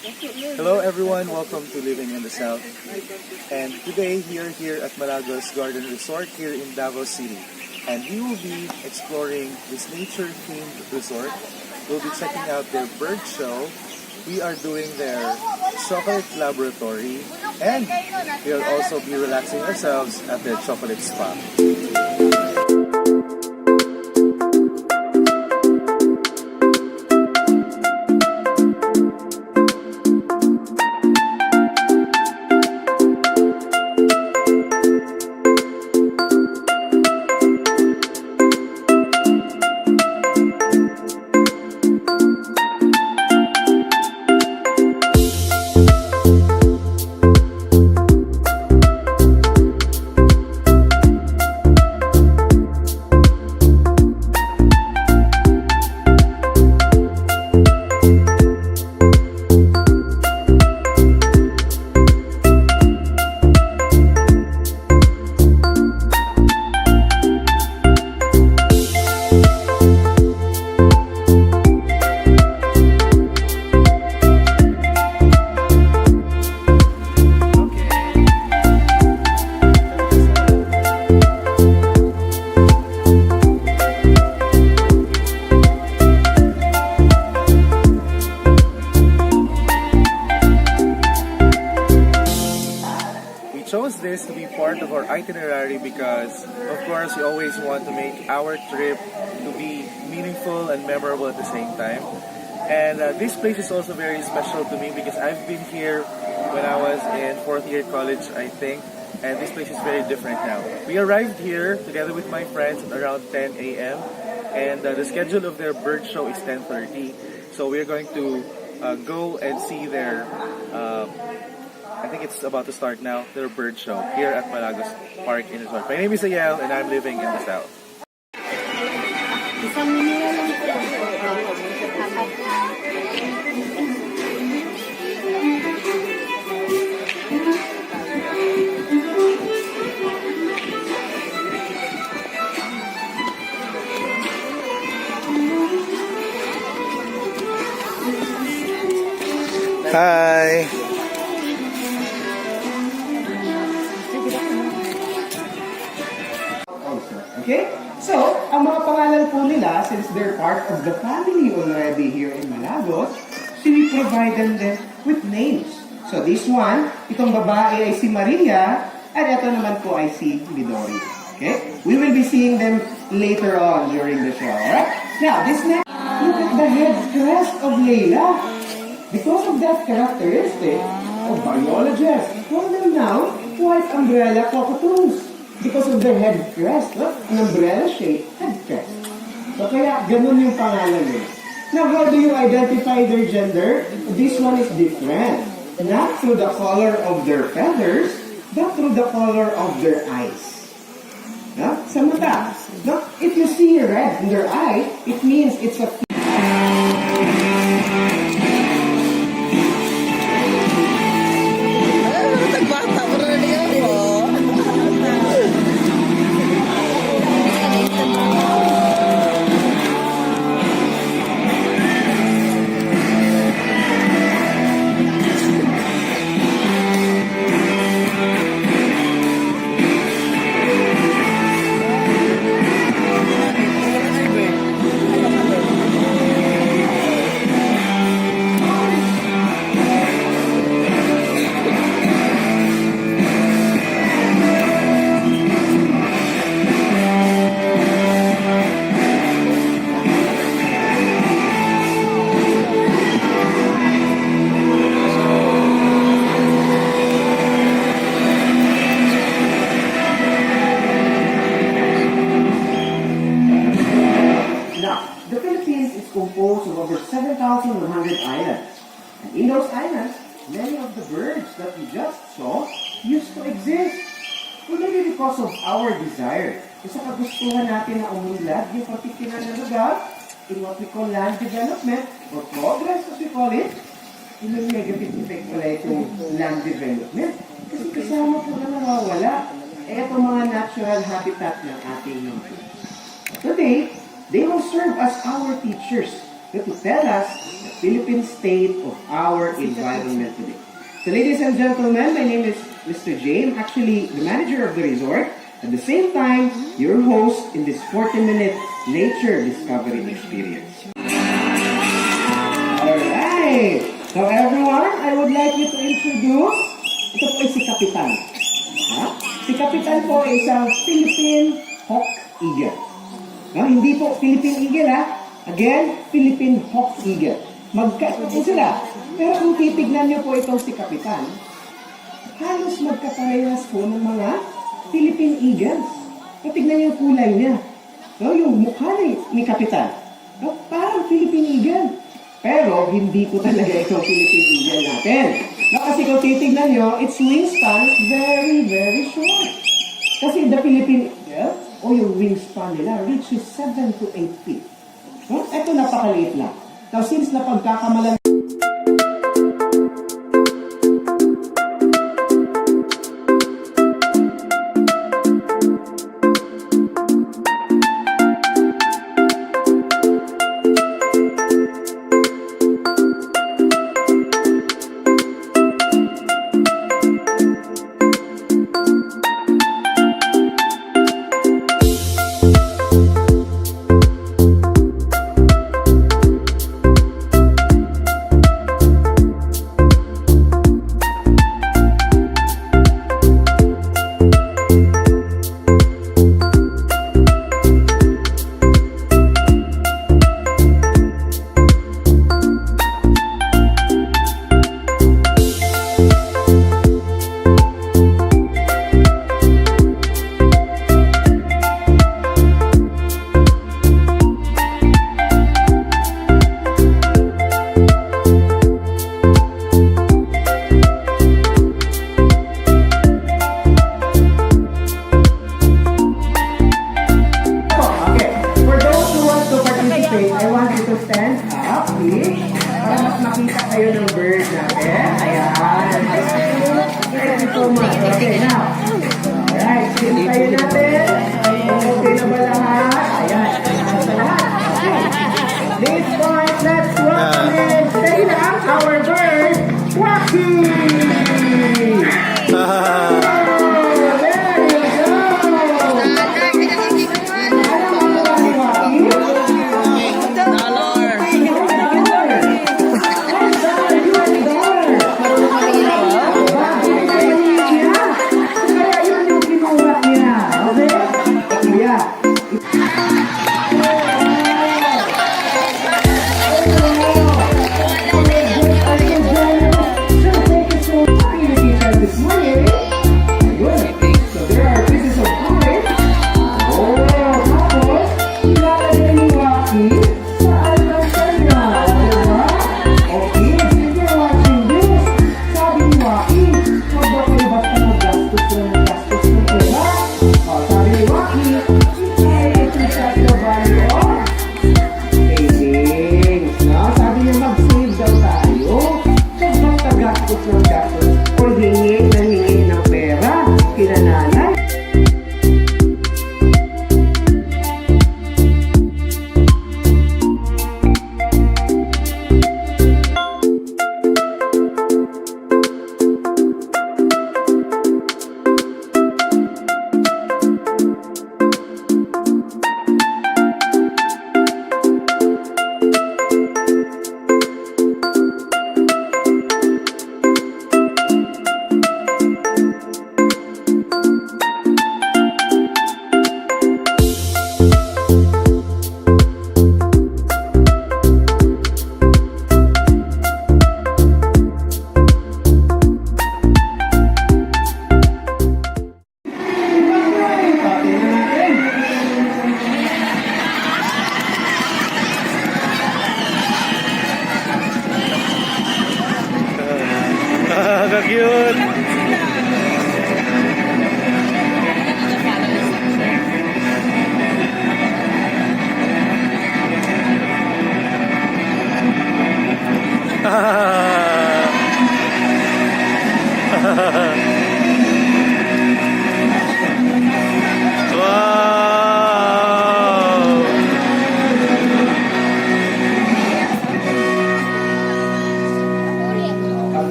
Hello everyone, welcome to Living in the South. And today we are here at Malagos Garden Resort here in Davao City. And we will be exploring this nature-themed resort. We'll be checking out their bird show. We are doing their chocolate laboratory. And we'll also be relaxing ourselves at their chocolate spa. Chose this to be part of our itinerary because, of course, we always want to make our trip to be meaningful and memorable at the same time. And this place is also very special to me because I've been here when I was in 4th year college, I think, and this place is very different now. We arrived here together with my friends at around 10 a.m. and the schedule of their bird show is 10:30. So we're going to go and see their I think it's about to start now, their bird show here at Malagos Park and Resort. My name is Ayel and I'm living in the South. Hi! Okay? So, ang mga pangalan po nila, since they're part of the family already here in Malagos, so we provided them with names. So, this one, itong babae ay si Maria, at ito naman po ay si Midori. Okay? We will be seeing them later on during the show. Alright? Now, this next, look at the head crest of Layla. Because of that characteristic of biologists, call them now white umbrella cockatoos. Because of their head crest, an umbrella-shaped head crest. So kaya ganun yung pangalan nila. Now, how do you identify their gender? This one is different. Not through the color of their feathers, but through the color of their eyes. Sa mata. If you see red in their eye, it means it's a composed of over 7,100 islands. And in those islands, many of the birds that we just saw used to exist. Well, maybe because of our desire. Isa kagustuhan natin na umunlad yung particular na lugar in what we call land development or progress as we call it. Yung negative effect pala itong land development. Kasi kasama po na nawawala. Ito mga natural habitat ng ating nature. Today, they will serve as our teachers to tell us the Philippine state of our environment today. So ladies and gentlemen, my name is Mr. Jane, actually the manager of the resort. At the same time, your host in this 40-minute nature discovery experience. Alright! So everyone, I would like you to introduce, ito po ay si Kapitan. Ha? Si Kapitan po ay isang Philippine Hawk Eagle. No, hindi po Philippine Eagle ha. Again, Philippine Hawk Eagle. Magkaiba po sila. Pero kung titignan niyo po itong si Kapitan, halos magkaparehas po ng mga Philippine Eagles. Tignan niyo yung kulay niya. No, yung mukha ni Kapitan. No, parang Philippine Eagle. Pero hindi po talaga itong Philippine Eagle natin. No, kasi kung titignan niyo, its wingspan is very, very short. Kasi the Philippine Eagle, o yung wingspan nila, reaches 7 to 8 feet. No? Ito napakaliit lang. Now, since napagkakamalan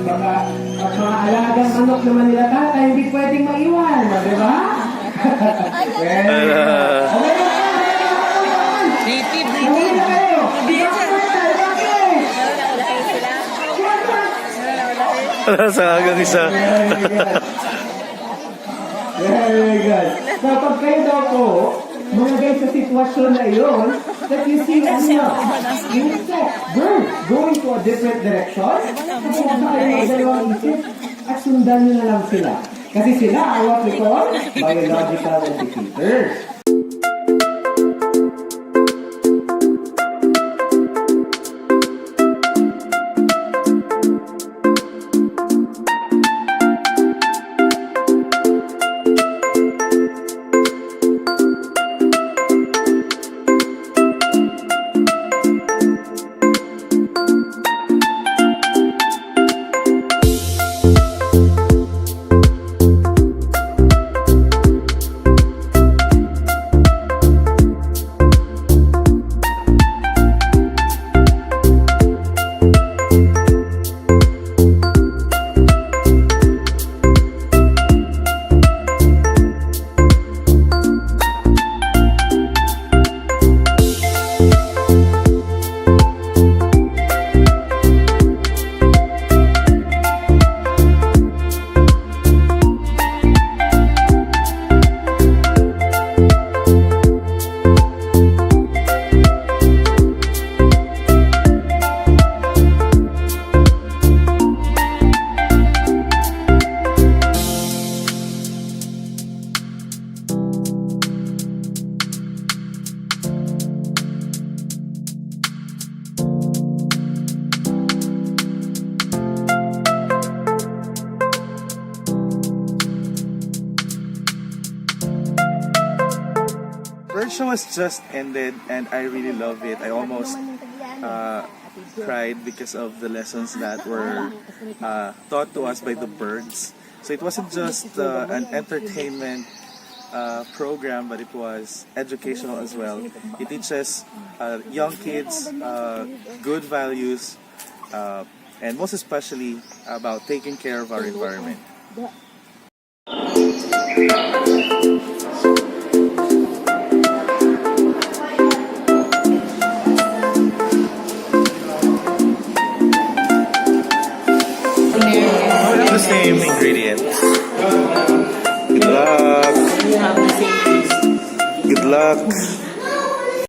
baka at mga alagang manok naman nila tatay, hindi pwedeng maiwan, di ba? Okay na. Native, Huli na kayo. Sa hanggang isa. Very good. Kapag kayo daw po, mga guys sa sitwasyon na yun, that you see insect, birds, going to a different direction, kung ano kayo ng dalawang isip, at sundan nyo na lang sila. Kasi sila are what we call biological indicators. Bird show has just ended and I really love it. I almost cried because of the lessons that were taught to us by the birds. So it wasn't just an entertainment program, but it was educational as well. It teaches young kids good values and most especially about taking care of our environment. The same ingredients.